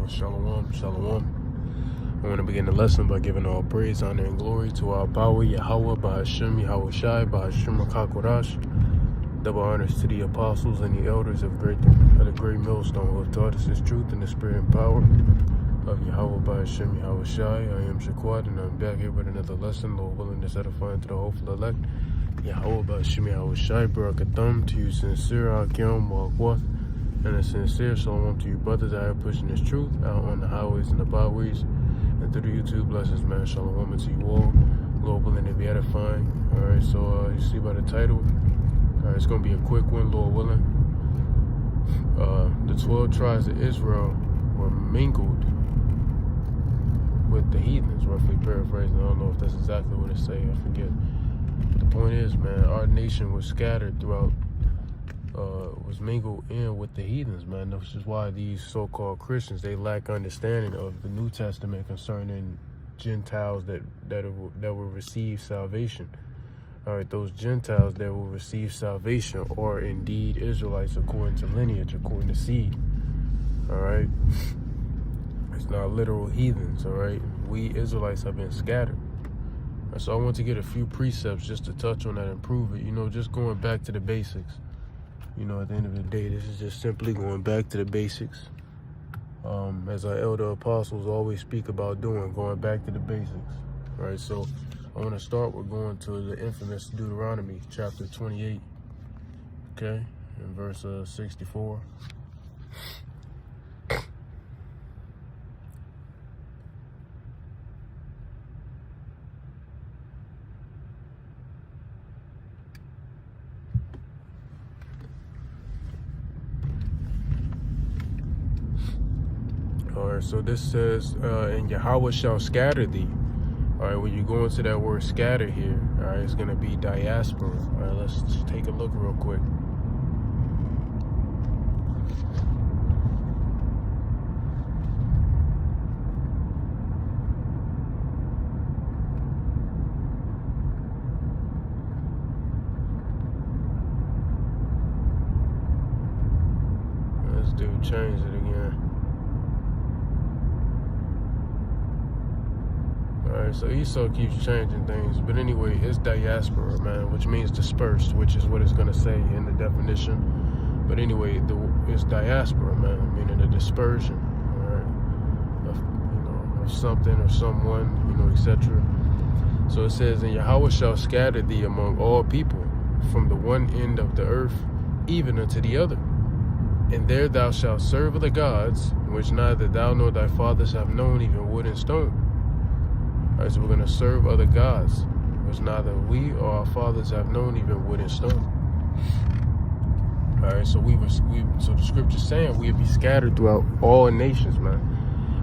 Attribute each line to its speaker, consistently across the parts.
Speaker 1: Shalom, shalom. I want to begin the lesson by giving all praise, honor, and glory to our power, Yahweh, Bahashim, Yahweh Shai, Bahashim, Rakakwarash. Double honors to the apostles and the elders of the great millstone who have taught us this truth in the spirit and power of Yahweh, Bahashim, Yahweh Shai. I am Shaquad, and I'm back here with another lesson, Lord willing, to edifying to the hopeful elect. Yahweh, Bahashim, Yahweh Shai, Barakatham, to you sincere, Akim, Walkwath. And a sincere shalom to you brothers out here pushing this truth out on the highways and the byways and through the YouTube blessings, man. Shalom to you all. Lord willing to be edifying. Alright, so you see by the title. Alright, it's gonna be a quick one, Lord willing. The 12 tribes of Israel were mingled with the heathens, roughly paraphrasing. I don't know if that's exactly what it say, I forget. But the point is, man, our nation was scattered throughout was mingled in with the heathens, man. Which is why these so-called Christians, they lack understanding of the New Testament concerning Gentiles that will receive salvation. All right, those Gentiles that will receive salvation are indeed Israelites according to lineage, according to seed. All right, it's not literal heathens. All right, we Israelites have been scattered. So I want to get a few precepts just to touch on that and prove it. You know, just going back to the basics. You know, at the end of the day, this is just simply going back to the basics. As our elder apostles always speak about doing, going back to the basics. All right, so I want to start with going to the infamous Deuteronomy, chapter 28, okay, in verse 64. Alright, so this says, and Yahweh shall scatter thee. Alright, when you go into that word scatter here, alright, it's going to be diaspora. Alright, let's just take a look real quick. This dude changed it again. Alright, so Esau keeps changing things, but anyway, it's diaspora, man, which means dispersed, which is what it's going to say in the definition. But anyway, it's diaspora, man, meaning a dispersion, alright, of something or someone, etc. So it says, and Yahweh shall scatter thee among all people, from the one end of the earth even unto the other. And there thou shalt serve other gods, which neither thou nor thy fathers have known, even wood and stone. Alright, so we're going to serve other gods, which neither we or our fathers have known, even wood and stone. Alright, so so the scripture's saying we'll be scattered throughout all nations, man.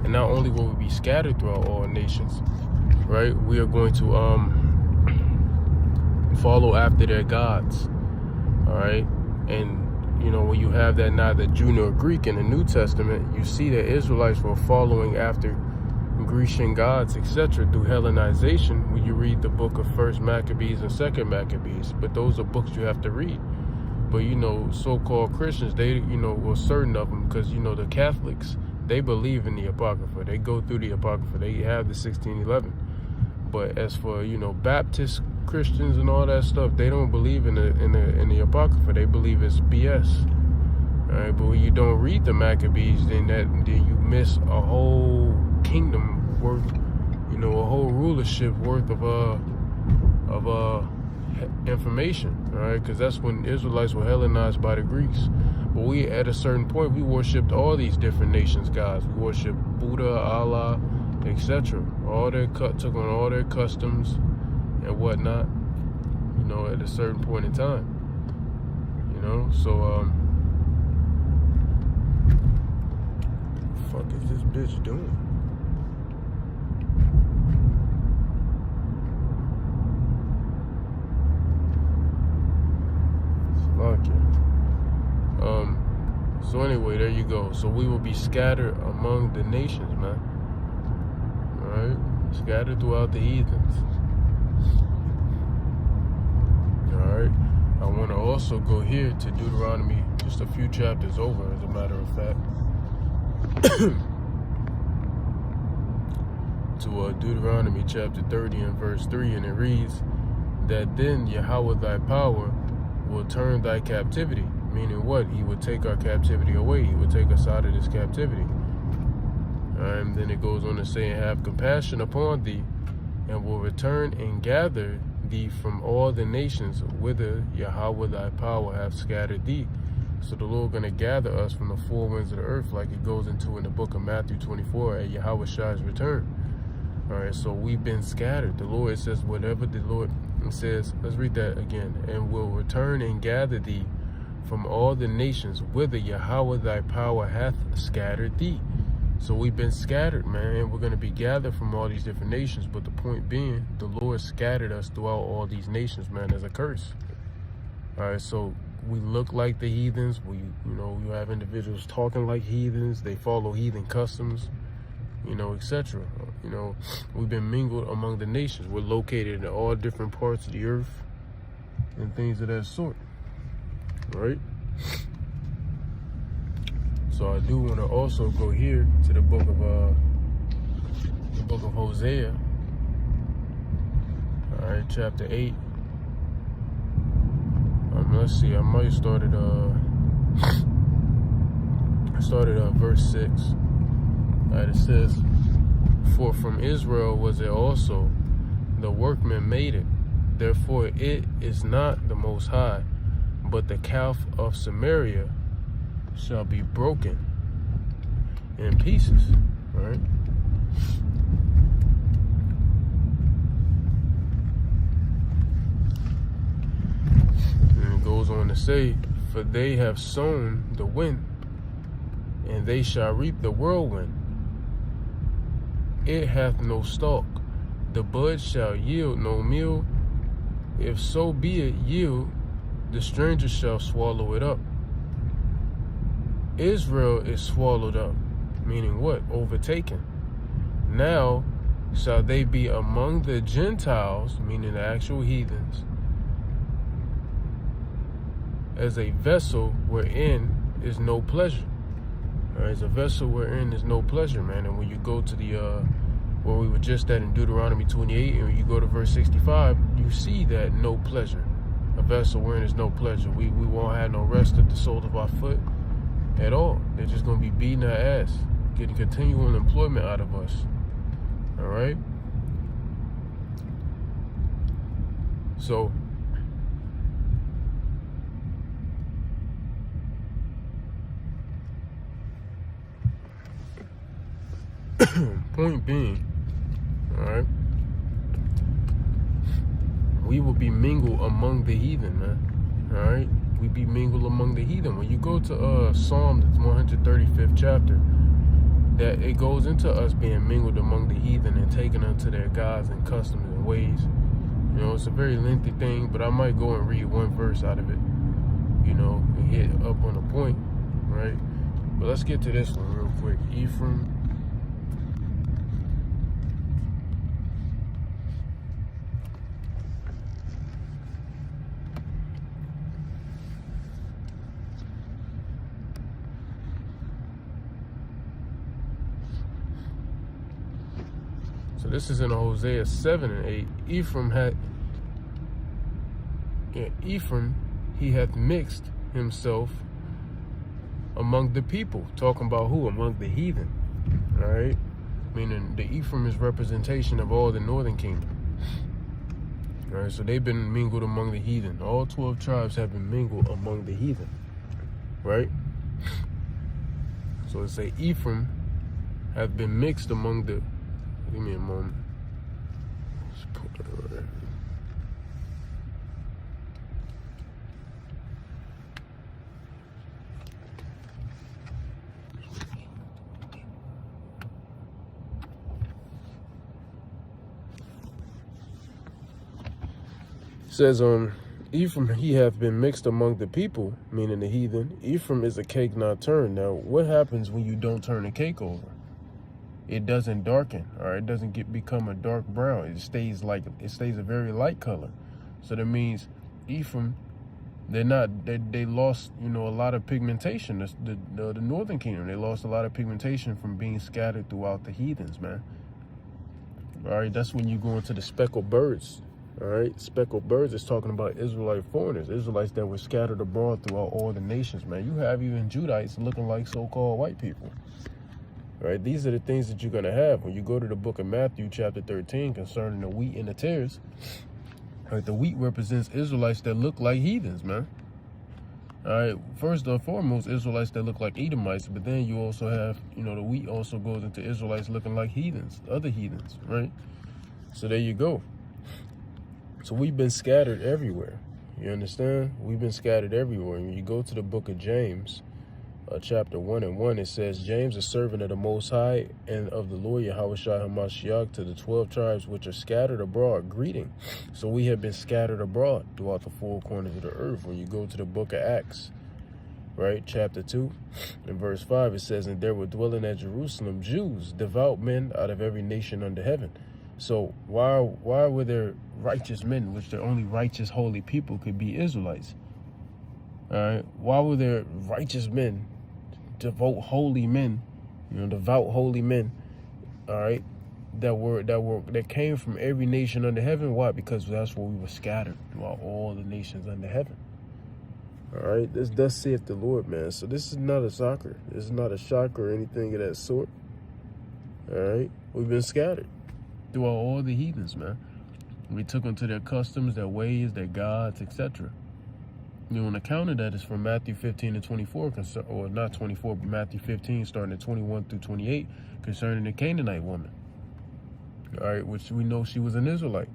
Speaker 1: And not only will we be scattered throughout all nations, right, we are going to follow after their gods. Alright, and you know, when you have that neither Jew nor Greek in the New Testament, you see that Israelites were following after Grecian gods, etc. through Hellenization when you read the book of 1st Maccabees and 2nd Maccabees. But those are books you have to read. But you know, so-called Christians, they, well, certain of them, because the Catholics, they believe in the Apocrypha. They go through the Apocrypha. They have the 1611. But as for Baptist Christians and all that stuff, they don't believe in the Apocrypha. They believe it's BS. All right, but when you don't read the Maccabees, then you miss a whole kingdom worth, a whole rulership worth of information, all right? Because that's when Israelites were Hellenized by the Greeks. But we, at a certain point, we worshipped all these different nations' gods. We worshipped Buddha, Allah, etc. Took on all their customs and whatnot, at a certain point in time. So what the fuck is this bitch doing? So anyway, there you go. So we will be scattered among the nations, man. Alright? Scattered throughout the heathens. Alright? I want to also go here to Deuteronomy, just a few chapters over, as a matter of fact. to Deuteronomy chapter 30 and verse 3, and it reads that then Yahweh thy power will turn thy captivity. Meaning what? He would take our captivity away. He would take us out of this captivity. And then it goes on to say, and have compassion upon thee, and will return and gather thee from all the nations whither Yahweh thy power hath scattered thee. So the Lord going to gather us from the four winds of the earth, like it goes into in the book of Matthew 24 at Yahweh Shai's return. All right, so we've been scattered. The Lord says, whatever the Lord says, let's read that again, and will return and gather thee from all the nations whither Yahweh thy power hath scattered thee. So we've been scattered, man, and we're going to be gathered from all these different nations. But the point being, the Lord scattered us throughout all these nations, man, as a curse. All right, so we look like the heathens. You have individuals talking like heathens. They follow heathen customs, etc. We've been mingled among the nations. We're located in all different parts of the earth and things of that sort, right? So I do want to also go here to the book of Hosea. All right, chapter 8. Let's see. I might start at verse 6. All right, it says, "For from Israel was it also, the workman made it. Therefore it is not the Most High, but the calf of Samaria shall be broken in pieces." Right? And it goes on to say, "For they have sown the wind, and they shall reap the whirlwind. It hath no stalk, the bud shall yield no meal. If so be it yield, the stranger shall swallow it up." Israel is swallowed up, meaning what? Overtaken. Now shall they be among the Gentiles, meaning the actual heathens, as a vessel wherein is no pleasure. As a vessel wherein is no pleasure, man. And when you go to the where we were just at in Deuteronomy 28, and when you go to verse 65, you see that no pleasure. A vessel wherein is no pleasure. We won't have no rest at the soles of our foot at all. They're just going to be beating our ass, getting continual employment out of us. All right? So, point being, all right, we will be mingled among the heathen, man. All right? We be mingled among the heathen. When you go to Psalm, the 135th chapter, that it goes into us being mingled among the heathen and taken unto their gods and customs and ways. It's a very lengthy thing, but I might go and read one verse out of it, and hit up on a point, right? But let's get to this one real quick. Ephraim. So this is in Hosea 7 and 8. Ephraim, he hath mixed himself among the people. Talking about who? Among the heathen. All right? Meaning the Ephraim is representation of all the northern kingdom. All right? So they've been mingled among the heathen. All 12 tribes have been mingled among the heathen. Right? So it say Ephraim hath been mixed among the... Give me a moment. Let's put it right here. It says, Ephraim, he hath been mixed among the people, meaning the heathen. Ephraim is a cake not turned. Now, what happens when you don't turn a cake over? It doesn't darken, all right? It doesn't become a dark brown. It stays a very light color. So that means Ephraim, they lost, a lot of pigmentation. The northern kingdom, they lost a lot of pigmentation from being scattered throughout the heathens, man. All right, that's when you go into the speckled birds. All right, speckled birds is talking about Israelite foreigners, Israelites that were scattered abroad throughout all the nations, man. You have even Judites looking like so-called white people. All right, these are the things that you're going to have when you go to the book of Matthew, chapter 13, concerning the wheat and the tares. All right, the wheat represents Israelites that look like heathens, man. All right, first and foremost, Israelites that look like Edomites, but then you also have, the wheat also goes into Israelites looking like heathens, other heathens, right? So there you go. So we've been scattered everywhere. You understand? We've been scattered everywhere. When you go to the book of James, chapter 1:1, it says, James, a servant of the Most High and of the Lord Yahushua HaMashiach, to the 12 tribes which are scattered abroad, greeting. So we have been scattered abroad throughout the four corners of the earth. When you go to the book of Acts, right, chapter 2 and verse 5, it says, and there were dwelling at Jerusalem Jews, devout men out of every nation under heaven. So why were there righteous men, which the only righteous holy people could be Israelites? All right, why were there righteous men, devout holy men, devout holy men, all right, that came from every nation under heaven? Why? Because that's where we were scattered throughout all the nations under heaven. All right, this thus saith the Lord, man. So this is not a shocker. This is not a shock or anything of that sort. All right, we've been scattered throughout all the heathens, man. We took them to their customs, their ways, their gods, etc. An account of that is from Matthew 15 and 24, or not 24, but Matthew 15, starting at 21 through 28, concerning the Canaanite woman. All right, which we know she was an Israelite.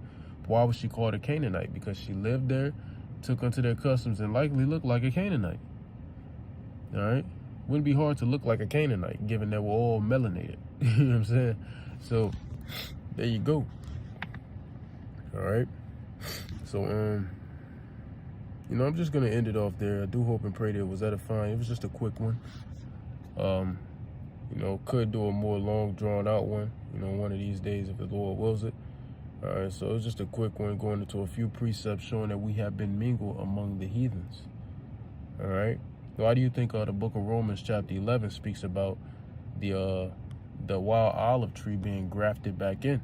Speaker 1: Why was she called a Canaanite? Because she lived there, took unto their customs, and likely looked like a Canaanite. All right, wouldn't be hard to look like a Canaanite, given that we're all melanated. You know what I'm saying? So there you go. All right. So I'm just gonna end it off there. I do hope and pray that it was edifying. It was just a quick one. Could do a more long drawn out one, one of these days if the Lord wills it. All right, so it's just a quick one going into a few precepts showing that we have been mingled among the heathens. All right. Why do you think the book of Romans chapter 11 speaks about the wild olive tree being grafted back in?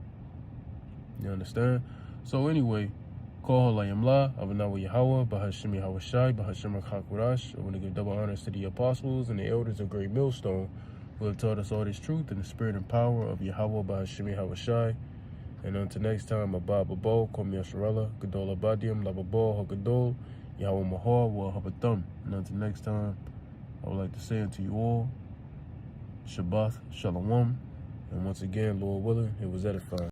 Speaker 1: You understand? So anyway, call Halayimla, Avanawa Yahweh, Bahashim Yahweh Bahashim Hakurash. I want to give double honors to the apostles and the elders of Great Millstone who have taught us all this truth in the spirit and power of Yahweh Bahashim Yahweh. And until next time, Abba Babo, Kom Yasharella, Gadol Abadium, Lababo, Hagadol, Yahweh Mahar, Wa Habathum. And until next time, I would like to say unto you all, Shabbat Shalom. And once again, Lord willing, it was edifying.